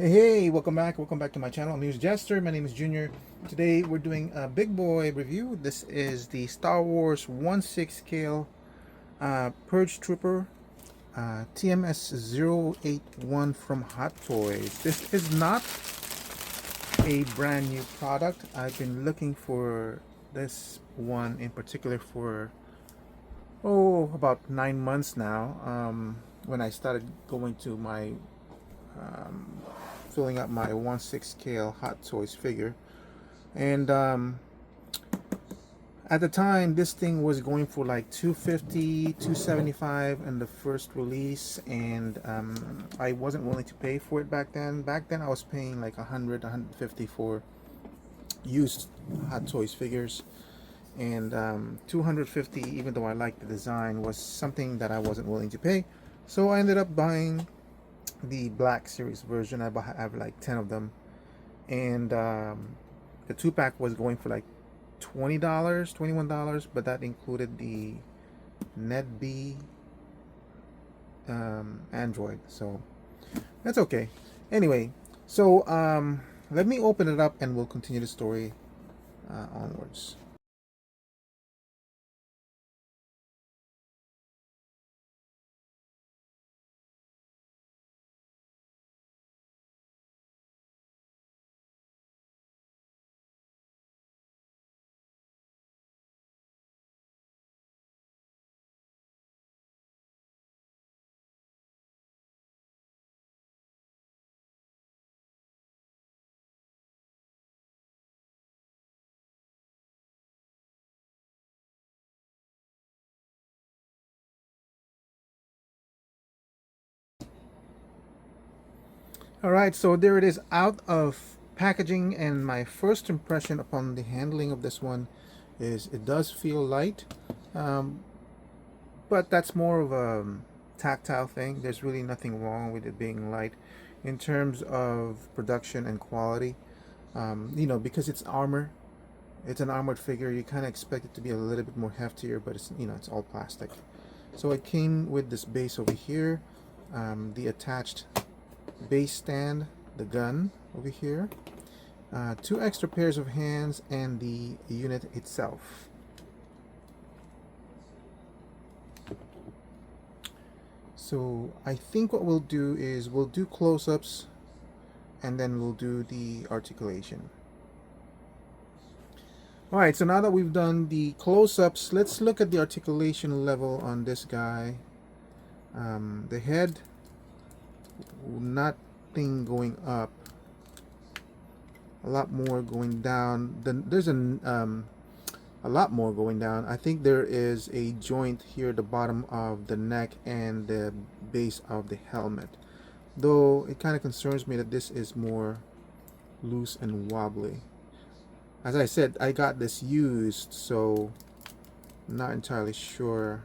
Hey, welcome back to my channel, Amused Jester. My name is Junior. Today we're doing a big boy review. This is the Star Wars 1/6 scale Purge Trooper TMS-081 from Hot Toys. This is not a brand new product. I've been looking for this one in particular for about 9 months now. When I started going to my um, filling up my 1/6 scale Hot Toys figure, and at the time this thing was going for like 250, 275 in the first release, and I wasn't willing to pay for it back then. I was paying like 100, 150 for used Hot Toys figures, and 250, even though I liked the design, was something that I wasn't willing to pay. So I ended up buying the Black Series version. I have like 10 of them, and the 2-pack was going for like $20, $21, but that included the NetB Android, so that's okay. Anyway, so let me open it up and we'll continue the story onwards. All right, so there it is out of packaging, and my first impression upon the handling of this one is it does feel light, um, but that's more of a tactile thing. There's really nothing wrong with it being light in terms of production and quality. Because it's armor, it's an armored figure, you kind of expect it to be a little bit more heftier, but it's all plastic. So it came with this base over here, the attached base stand, the gun over here, 2 extra pairs of hands, and the unit itself. So I think what we'll do is we'll do close-ups and then we'll do the articulation. Alright, so now that we've done the close-ups, let's look at the articulation level on this guy. The head, nothing going up, a lot more going down. There's a lot more going down. I think there is a joint here at the bottom of the neck and the base of the helmet, though it kind of concerns me that this is more loose and wobbly. As I said, I got this used, so I'm not entirely sure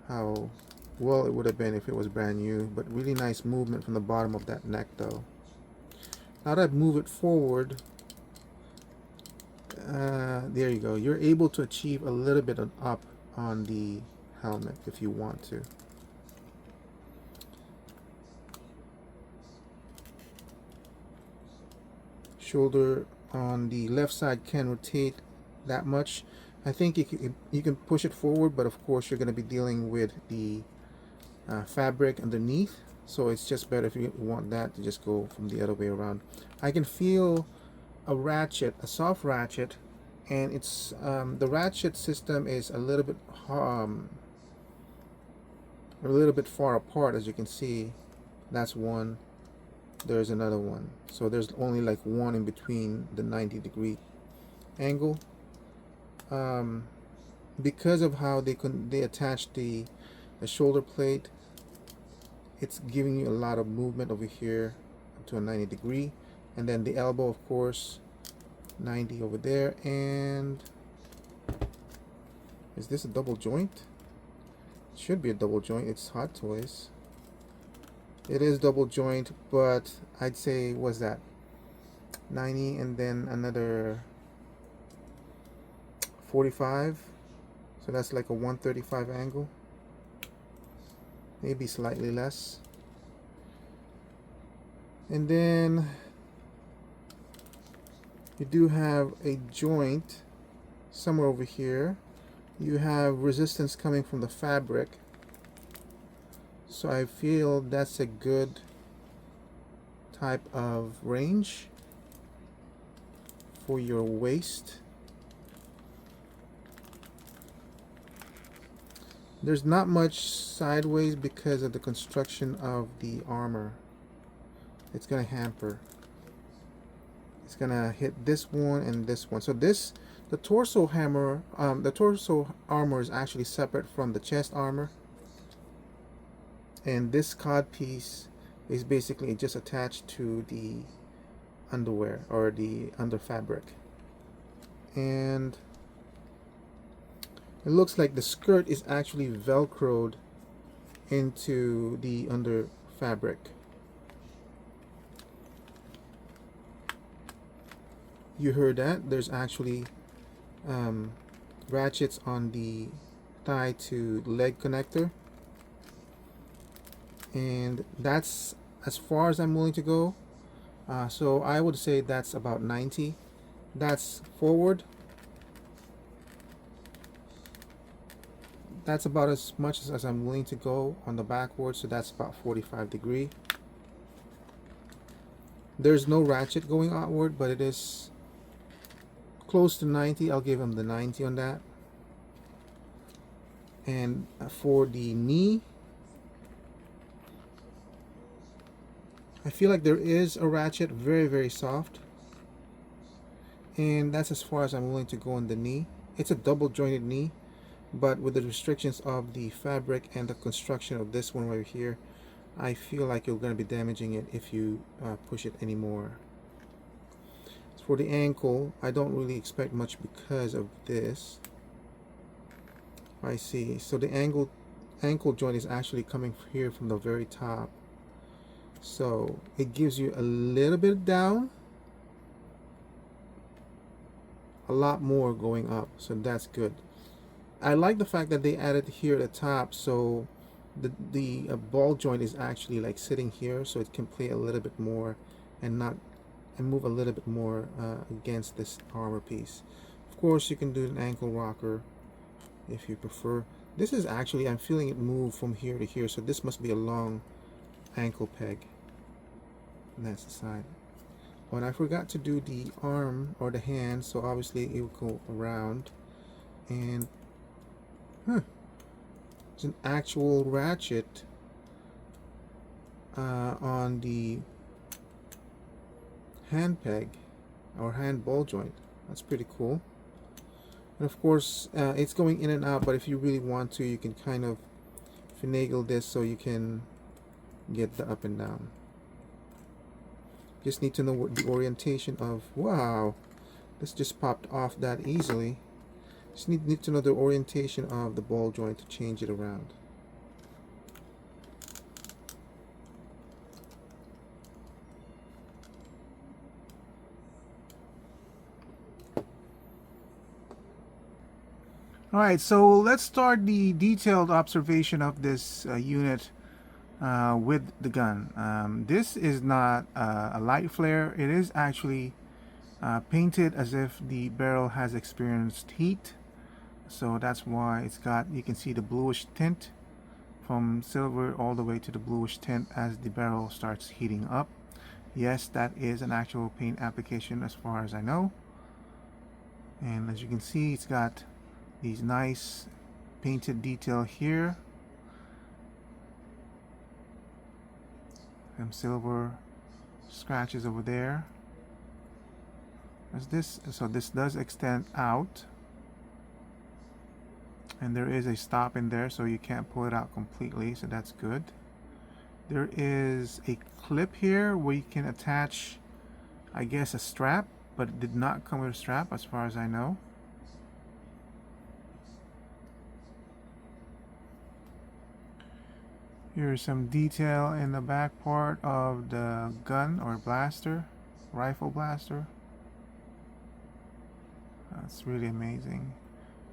how well it would have been if it was brand new, but really nice movement from the bottom of that neck though. Now that I move it forward, there you go. You're able to achieve a little bit of up on the helmet if you want to. Shoulder on the left side can rotate that much. I think you can push it forward, but of course you're going to be dealing with the fabric underneath, so it's just better if you want that to just go from the other way around. I can feel a ratchet, a soft ratchet, and it's the ratchet system is a little bit far apart, as you can see. That's one, there's another one, so there's only like one in between the 90-degree angle, because of how they attach the shoulder plate. It's giving you a lot of movement over here up to a 90-degree, and then the elbow, of course, 90 over there. And is this a double joint? It should be a double joint. It's Hot Toys. It is double joint, but I'd say, was that 90 and then another 45, so that's like a 135 angle, maybe slightly less. And then you do have a joint somewhere over here. You have resistance coming from the fabric. So I feel that's a good type of range for your waist. There's not much sideways because of the construction of the armor. It's gonna hamper. It's gonna hit this one and this one. So this, the torso hammer, the torso armor is actually separate from the chest armor. And this cod piece is basically just attached to the underwear or the under fabric. And it looks like the skirt is actually velcroed into the under fabric. You heard that? There's actually ratchets on the thigh to leg connector. And that's as far as I'm willing to go. So I would say that's about 90. That's forward. That's about as much as I'm willing to go on the backward, so that's about 45 degree. There's no ratchet going outward, but it is close to 90. I'll give him the 90 on that. And for the knee, I feel like there is a ratchet, very, very soft. And that's as far as I'm willing to go on the knee. It's a double jointed knee, but with the restrictions of the fabric and the construction of this one right here, I feel like you're going to be damaging it if you push it anymore. For the ankle, I don't really expect much because of this. I see. So the ankle joint is actually coming here from the very top. So it gives you a little bit down, a lot more going up. So that's good. I like the fact that they added here at the top, so the ball joint is actually like sitting here, so it can play a little bit more and move a little bit more against this armor piece. Of course, you can do an ankle rocker if you prefer. This is actually, I'm feeling it move from here to here, so this must be a long ankle peg. And that's the side. But I forgot to do the arm or the hand, so obviously it will go around. And it's an actual ratchet on the hand peg or hand ball joint. That's pretty cool. And of course, it's going in and out, but if you really want to, you can kind of finagle this so you can get the up and down. Just need to know what the orientation of, wow, this just popped off that easily. Just need to know the orientation of the ball joint to change it around. Alright, so let's start the detailed observation of this unit with the gun. This is not a light flare. It is actually painted as if the barrel has experienced heat. So that's why it's got, you can see the bluish tint from silver all the way to the bluish tint as the barrel starts heating up. Yes, that is an actual paint application as far as I know. And as you can see, it's got these nice painted detail here. Some silver scratches over there. As this, so this does extend out. And there is a stop in there, so you can't pull it out completely, so that's good. There is a clip here where you can attach, I guess, a strap, but it did not come with a strap as far as I know. Here's some detail in the back part of the gun or blaster, rifle blaster. That's really amazing.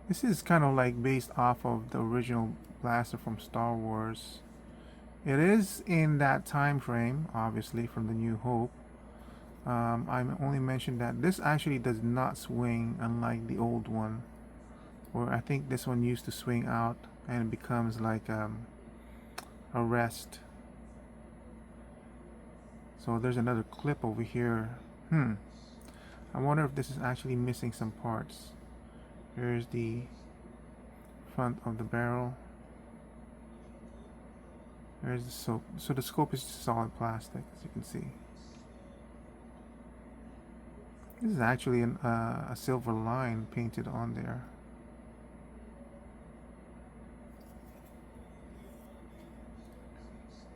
This is kind of like based off of the original blaster from Star Wars. It is in that time frame, obviously, from the New Hope. I only mentioned that this actually does not swing, unlike the old one, where I think this one used to swing out and it becomes like a rest. So there's another clip over here. I wonder if this is actually missing some parts. Here's the front of the barrel. There's the scope. So the scope is solid plastic, as you can see. This is actually a silver line painted on there.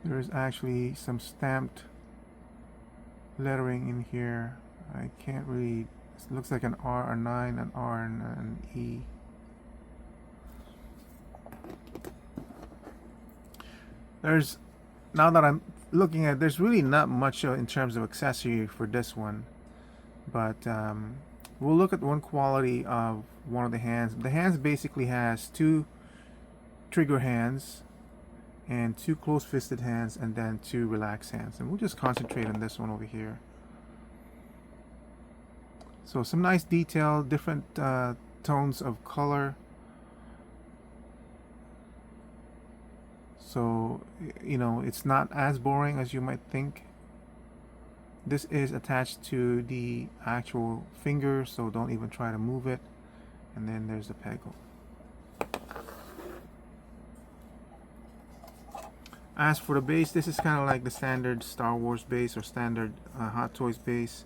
There's actually some stamped lettering in here. I can't read. It looks like an R, a 9, an R, and an E. There's, now that I'm looking at, there's really not much in terms of accessory for this one. But we'll look at one quality of one of the hands. The hands basically has 2 trigger hands and 2 close-fisted hands, and then 2 relaxed hands. And we'll just concentrate on this one over here. So some nice detail, different tones of color. So, you know, it's not as boring as you might think. This is attached to the actual finger, so don't even try to move it. And then there's the peggle. As for the base, this is kind of like the standard Star Wars base or standard Hot Toys base.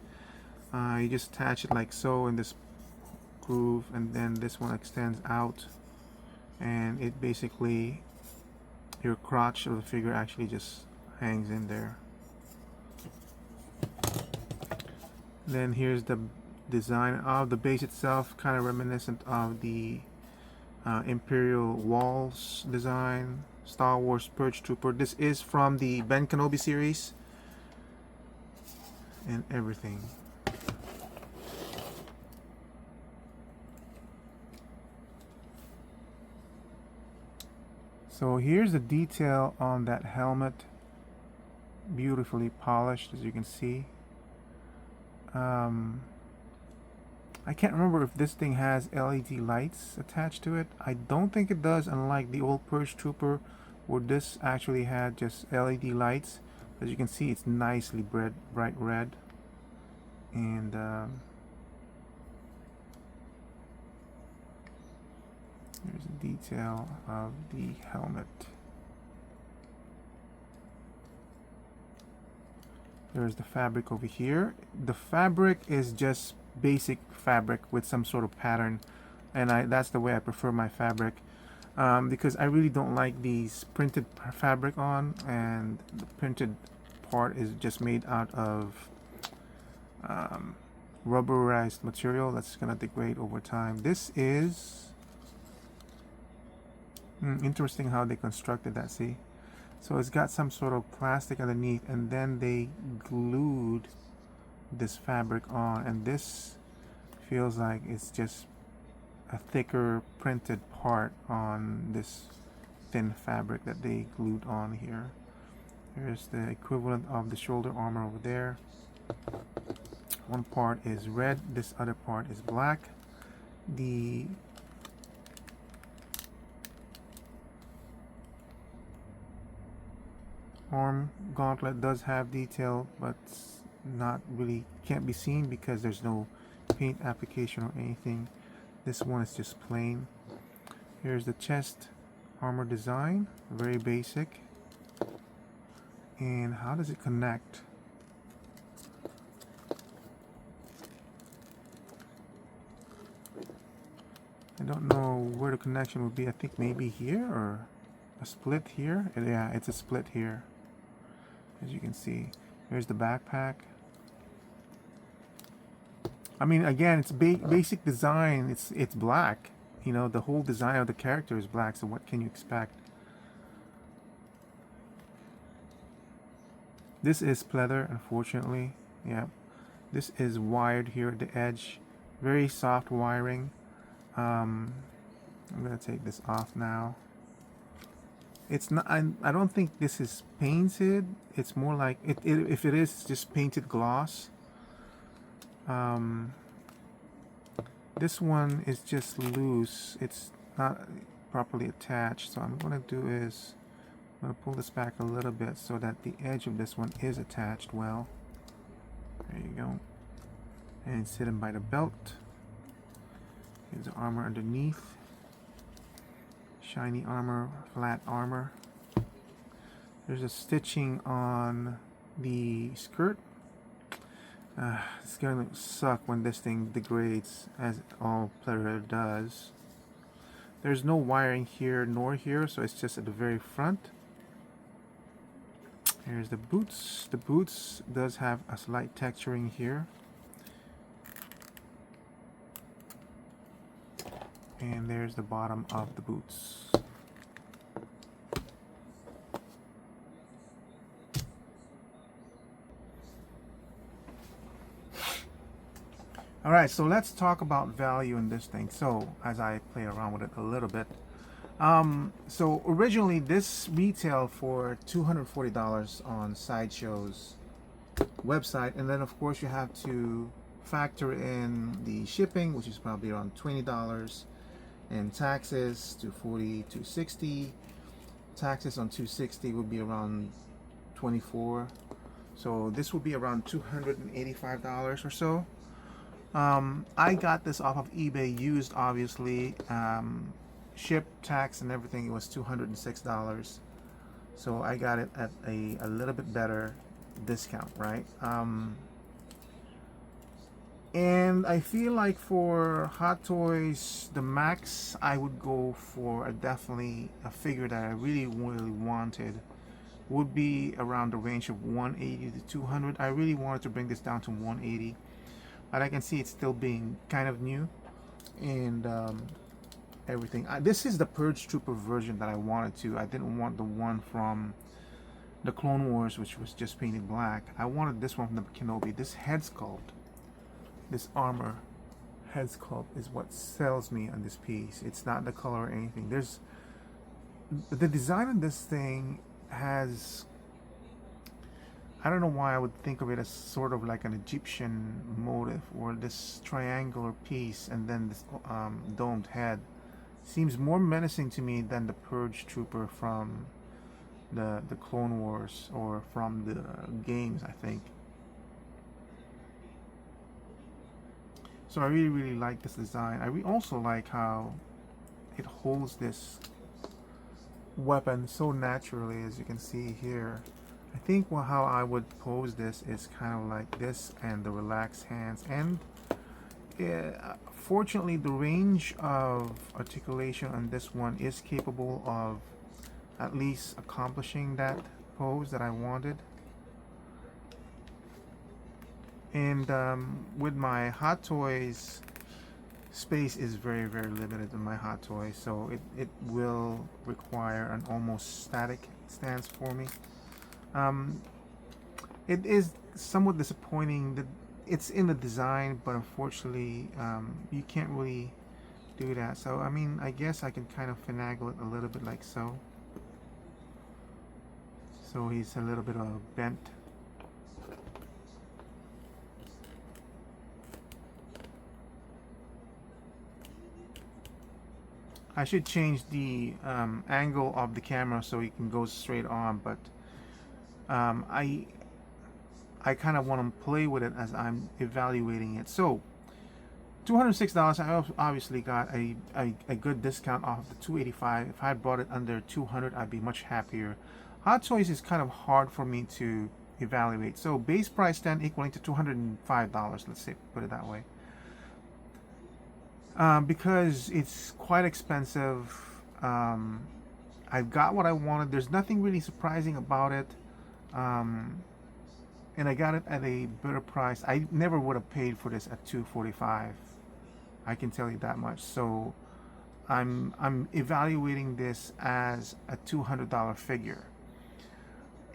You just attach it like so in this groove, and then this one extends out, and it basically, your crotch of the figure actually just hangs in there. Then here's the design of the base itself, kind of reminiscent of the Imperial Walls design, Star Wars Purge Trooper. This is from the Ben Kenobi series and everything. So here's the detail on that helmet, beautifully polished, as you can see. I can't remember if this thing has LED lights attached to it. I don't think it does, unlike the old Purge Trooper, where this actually had just LED lights. As you can see, it's nicely bright red. And here's a detail of the helmet. There's the fabric over here. The fabric is just basic fabric with some sort of pattern, and that's the way I prefer my fabric, because I really don't like these printed fabric on, and the printed part is just made out of rubberized material that's gonna degrade over time. This is interesting how they constructed that. See, so it's got some sort of plastic underneath, and then they glued this fabric on, and this feels like it's just a thicker printed part on this thin fabric that they glued on here. Here's the equivalent of the shoulder armor over there. One part is red, this other part is black. The arm gauntlet does have detail, but not really, can't be seen because there's no paint application or anything. This one is just plain. Here's the chest armor design, very basic. And how does it connect? I don't know where the connection would be. I think maybe here, or a split here. Yeah, it's a split here, as you can see. Here's the backpack. I mean, again, it's basic design. It's black. You know, the whole design of the character is black, so what can you expect? This is pleather, unfortunately. Yeah, this is wired here at the edge. Very soft wiring. I'm gonna take this off now. It's not. I don't think this is painted. It's more like if it is, it's just painted gloss. Um, this one is just loose. It's not properly attached. So I'm gonna do is I'm gonna pull this back a little bit so that the edge of this one is attached well. There you go. And it's hidden by the belt. Here's the armor underneath. Shiny armor, flat armor. There's a stitching on the skirt. It's gonna suck when this thing degrades, as all pleather does. There's no wiring here nor here, so it's just at the very front. Here's the boots. The boots does have a slight texturing here. And there's the bottom of the boots. Alright, so let's talk about value in this thing. So, as I play around with it a little bit. So originally this retailed for $240 on Sideshow's website. And then of course you have to factor in the shipping, which is probably around $20. And taxes to $40 to $60. Taxes on $260 would be around $24. So this would be around $285 or so. I got this off of eBay used, obviously. Ship, tax, and everything, it was $206. So I got it at a little bit better discount, right? And I feel like for Hot Toys, the max I would go for definitely a figure that I really wanted would be around the range of 180 to 200. I really wanted to bring this down to 180, but I can see it's still being kind of new and everything. This is the Purge Trooper version that I wanted to. I didn't want the one from the Clone Wars, which was just painted black. I wanted this one from the Kenobi. This head sculpt, this armor head sculpt is what sells me on this piece. It's not the color or anything. There's the design of this thing has, I don't know why I would think of it as sort of like an Egyptian motif, or this triangular piece and then this domed head seems more menacing to me than the Purge Trooper from the Clone Wars or from the games, I think. So I really like this design. I also like how it holds this weapon so naturally, as you can see here. I think how I would pose this is kind of like this and the relaxed hands. And fortunately, the range of articulation on this one is capable of at least accomplishing that pose that I wanted. And with my Hot Toys, space is very limited in my Hot Toys, so it will require an almost static stance for me. It is somewhat disappointing that it's in the design, but unfortunately you can't really do that. So I mean, I guess I can kind of finagle it a little bit like so. So he's a little bit bent. I should change the angle of the camera so it can go straight on, but I kind of want to play with it as I'm evaluating it. So $206, I obviously got a good discount off the $285. If I had bought it under $200, I'd be much happier. Hot Toys is kind of hard for me to evaluate. So base price then equaling to $205, let's say, put it that way. Because it's quite expensive. I've got what I wanted. There's nothing really surprising about it. And I got it at a better price. I never would have paid for this at $245. I can tell you that much. So I'm evaluating this as a $200 figure.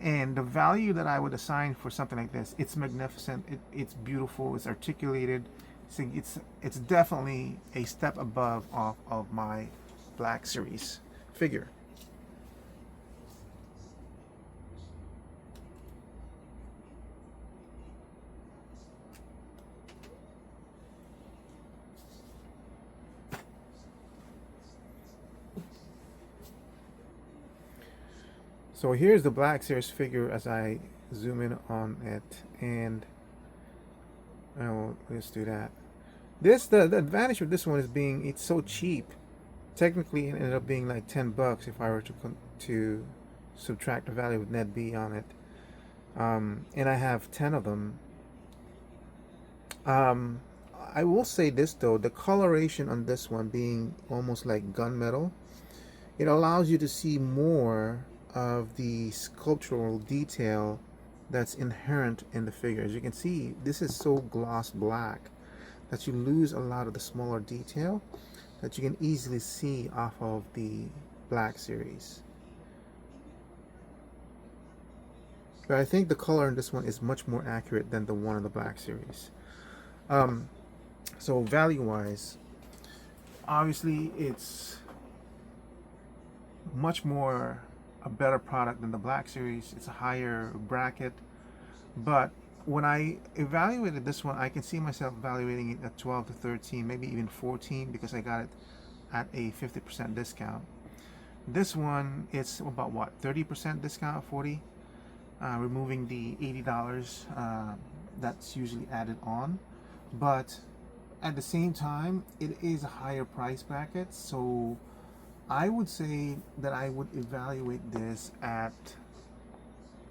And the value that I would assign for something like this, it's magnificent. It's beautiful. It's articulated. It's definitely a step above of my Black Series figure. So here's the Black Series figure as I zoom in on it, and let's do that. The advantage of this one is being it's so cheap. Technically, it ended up being like $10 if I were to subtract the value of net B on it. And I have 10 of them. Um, I will say this though, the coloration on this one being almost like gunmetal, it allows you to see more of the sculptural detail that's inherent in the figure. As you can see, this is so gloss black that you lose a lot of the smaller detail that you can easily see off of the Black Series. But I think the color in this one is much more accurate than the one in the Black Series. So value-wise, obviously it's much more a better product than the Black Series. It's a higher bracket, but when I evaluated this one, I can see myself evaluating it at 12 to 13, maybe even 14, because I got it at a 50% discount. This one, it's about what, 30% discount, 40, removing the $80 that's usually added on. But at the same time, it is a higher price bracket, so I would say that I would evaluate this at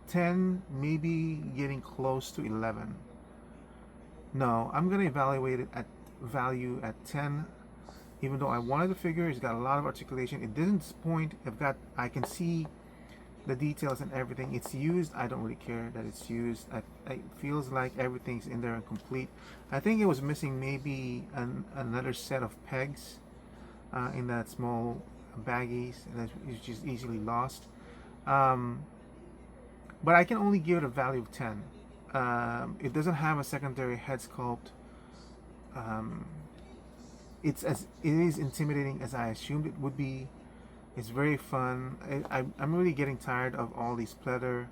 10, maybe getting close to 11. No, I'm going to evaluate it at value at 10. Even though I wanted the figure, it's got a lot of articulation. It didn't disappoint. I can see the details and everything. It's used. I don't really care that it's used. It feels like everything's in there and complete. I think it was missing maybe another set of pegs in that small baggies that is just easily lost. But I can only give it a value of 10. It doesn't have a secondary head sculpt. It is intimidating as I assumed it would be. It's very fun. I'm really getting tired of all these pleather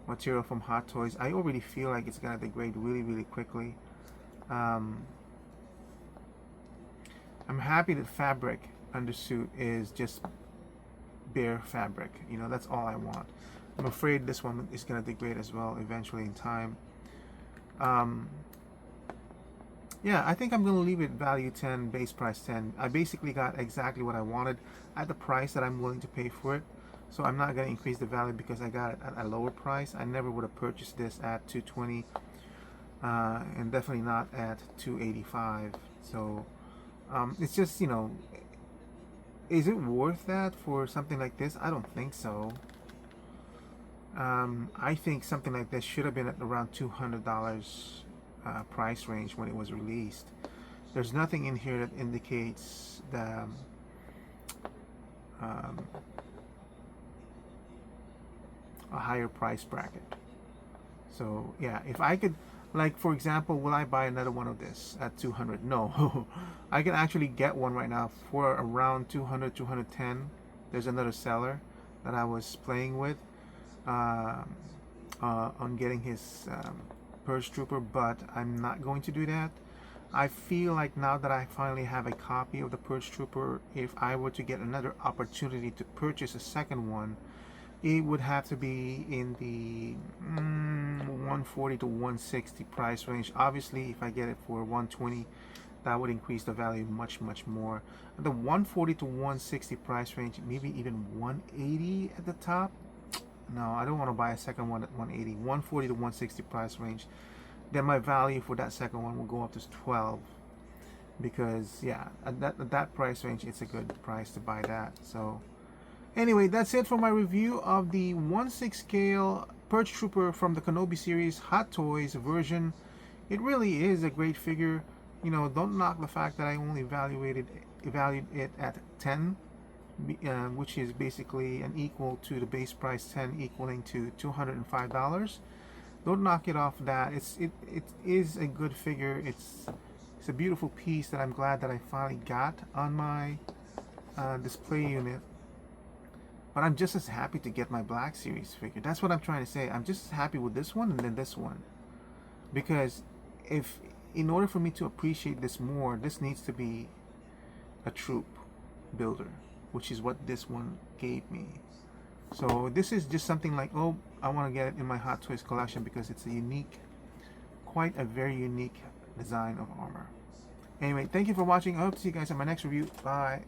material from Hot Toys. I already feel like it's gonna degrade really, really quickly. I'm happy that fabric undersuit is just bare fabric. You know, that's all I want. I'm afraid this one is gonna degrade as well eventually in time. Yeah, I think I'm going to leave it value 10, base price 10. I basically got exactly what I wanted at the price that I'm willing to pay for it. So I'm not going to increase the value because I got it at a lower price. I never would have purchased this at $220 and definitely not at $285. So it's just, you know, is it worth that for something like this? I don't think so. I think something like this should have been at around $200 price range when it was released. There's nothing in here that indicates the a higher price bracket. So yeah, if I could, like for example, will I buy another one of this at 200? No. I can actually get one right now for around 200, 210. There's another seller that I was playing with on getting his Purge Trooper, but I'm not going to do that. I feel like now that I finally have a copy of the Purge Trooper, if I were to get another opportunity to purchase a second one, it would have to be in the 140 to 160 price range. Obviously, if I get it for 120, that would increase the value much, much more. The 140 to 160 price range, maybe even 180 at the top. No, I don't want to buy a second one at 180. 140 to 160 price range. Then my value for that second one will go up to 12. Because yeah, at that price range, it's a good price to buy that. So anyway, that's it for my review of the 1/6 scale Purge Trooper from the Kenobi series Hot Toys version. It really is a great figure. You know, don't knock the fact that I only valued it at 10. Which is basically an equal to the base price 10, equaling to $205. Don't knock it off that. It is a good figure. It's a beautiful piece that I'm glad that I finally got on my display unit. But I'm just as happy to get my Black Series figure. That's what I'm trying to say. I'm just as happy with this one and then this one, because in order for me to appreciate this more, this needs to be a troop builder, which is what this one gave me. So this is just something like, oh, I want to get it in my Hot Toys collection because it's a unique, quite a very unique design of armor. Anyway, thank you for watching. I hope to see you guys in my next review. Bye.